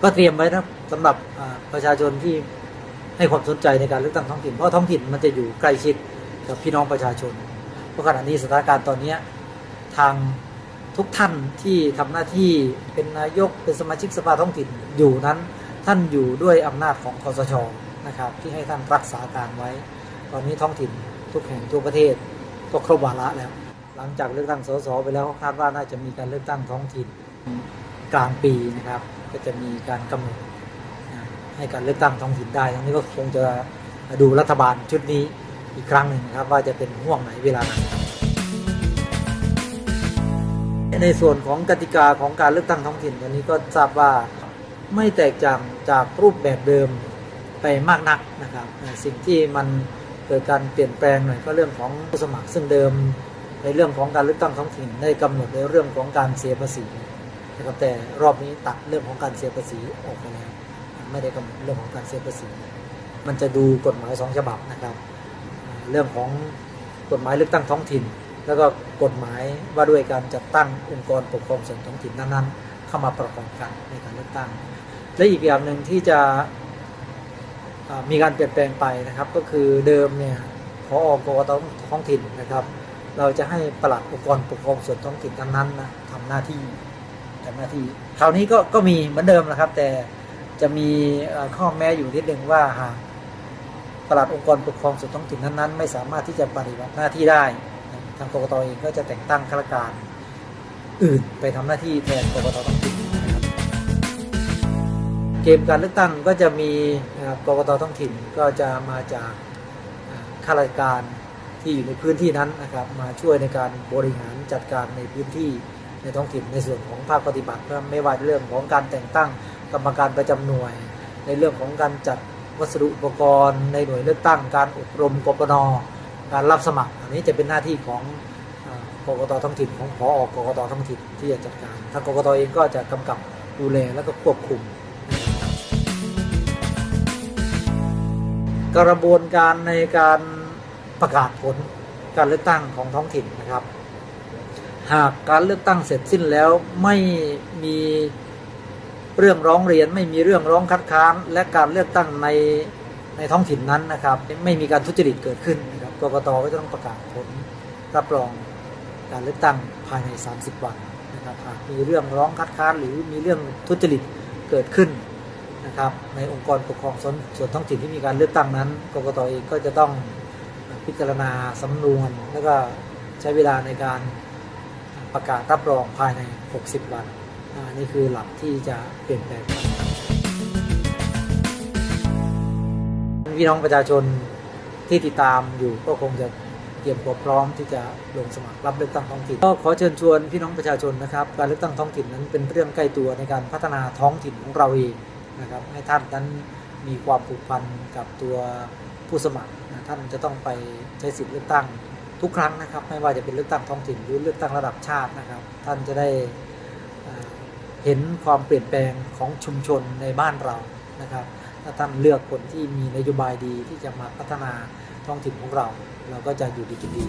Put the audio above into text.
ก็เตรียมไว้นะสำหรับประชาชนที่ให้ความสนใจในการเลือกตั้งท้องถิ่นเพราะท้องถิ่นมันจะอยู่ใกล้ชิดกับพี่น้องประชาชนเพราะขณะนี้สถานการณ์ตอนนี้ทางทุกท่านที่ทำหน้าที่เป็นนายกเป็นสมาชิกสภาท้องถิ่นอยู่นั้นท่านอยู่ด้วยอำนาจของคสช.นะครับที่ให้ท่านรักษาการไว้ตอนนี้ท้องถิ่นทุกแห่งทั่วประเทศก็ครบวาระแล้วหลังจากเลือกตั้งสสไปแล้วคาดว่าน่าจะมีการเลือกตั้งท้องถิ่นกลางปีนะครับก็จะมีการกำหนดให้การเลือกตั้งท้องถิ่นได้ทั้งนี้ก็คงจะดูรัฐบาลชุดนี้อีกครั้งหนึ่งนะครับว่าจะเป็นห่วงไหนเวลาไหนในส่วนของกติกาของการเลือกตั้งท้องถิ่นตอนนี้ก็ทราบว่าไม่แตกต่างจากรูปแบบเดิมไปมากนักนะครับสิ่งที่มันเกิดการเปลี่ยนแปลงหน่อยก็เรื่องของผู้สมัครซึ่งเดิมในเรื่องของการเลือกตั้งท้องถิ่นได้กำหนดในเรื่องของการเสียภาษีนะครับแต่รอบนี้ตัดเรื่องของการเสียภาษีออกไปแล้วไม่ได้กำหนดเรื่องของการเสียภาษีมันจะดูกฎหมาย2ฉบับนะครับเรื่องของกฎหมายเลือกตั้งท้องถิ่นแล้วก็กฎหมายว่าด้วยการจัดตั้งองค์กรปกครองส่วนท้องถิ่นนั้นๆเข้ามาประกอบกันในการเลือกตั้งและอีกอย่างหนึ่งที่จะมีการเปลี่ยนแปลงไปนะครับก็คือเดิมเนี่ยผอ.กกต.ท้องถิ่นนะครับเราจะให้ปลัดองค์กรปกครองส่วนท้องถิ่นนั้นๆนะทำหน้าที่คราวนี้ก็มีเหมือนเดิมนะครับแต่จะมีข้อแม้อยู่นิดนึงว่าหากปลัดองค์กรปกครองส่วนท้องถิ่นนั้นๆไม่สามารถที่จะปฏิบัติหน้าที่ได้ทางกกต.เองก็จะแต่งตั้งข้าราชการอื่นไปทำหน้าที่แทนกกต.ท้องถิ่นนะครับเกมการเลือกตั้งก็จะมีกกต.ท้องถิ่นก็จะมาจากข้าราชการที่อยู่ในพื้นที่นั้นนะครับมาช่วยในการบริหารจัดการในพื้นที่ในท้องถิ่นในส่วนของภาคปฏิบัติไม่ว่าเรื่องของการแต่งตั้งกรรมการประจำหน่วยในเรื่องของการจัดวัสดุอุปกรณ์ในหน่วยเลือกตั้งการอบรมกปน.การรับสมัครอันนี้จะเป็นหน้าที่ของกกต.ท้องถิ่นของผอ.กกต.ท้องถิ่นที่จะจัดการทางกกต.เองก็จะกำกับดูแลและก็ควบคุมกระบวนการในการประกาศผลการเลือกตั้งของท้องถิ่นนะครับหากการเลือกตั้งเสร็จสิ้นแล้วไม่มีเรื่องร้องเรียนไม่มีเรื่องร้องคัดค้านและการเลือกตั้งในท้องถิ่นนั้นนะครับไม่มีการทุจริตเกิดขึ้นนะครับกกต.ก็จะต้องประกาศผลรับรองการเลือกตั้งภายใน30 วันนะครับหากมีเรื่องร้องคัดค้านหรือมีเรื่องทุจริตเกิดขึ้นนะครับในองค์กรปกครองส่วนท้องถิ่นที่มีการเลือกตั้งนั้นกกต.เองก็จะต้องพิจารณาสำนวนแล้วก็ใช้เวลาในการประกาศรับรองภายใน60 วันนี่คือหลักที่จะเปลี่ยนแปลงพี่น้องประชาชนที่ติดตามอยู่ก็คงจะเตรียมความพร้อมที่จะลงสมัครรับเลือกตั้งท้องถิ่นก็ขอเชิญชวนพี่น้องประชาชนนะครับการเลือกตั้งท้องถิ่นนั้นเป็นเรื่องใกล้ตัวในการพัฒนาท้องถิ่นของเราเองนะครับให้ท่านนั้นมีความผูกพันกับตัวผู้สมัครท่านจะต้องไปใช้สิทธิเลือกตั้งทุกครั้งนะครับไม่ว่าจะเป็นเลือกตั้งท้องถิ่นหรือเลือกตั้งระดับชาตินะครับท่านจะได้เห็นความเปลี่ยนแปลงของชุมชนในบ้านเรานะครับถ้าท่านเลือกคนที่มีนโยบายดีที่จะมาพัฒนาท้องถิ่นของเราก็จะอยู่ดีกินดี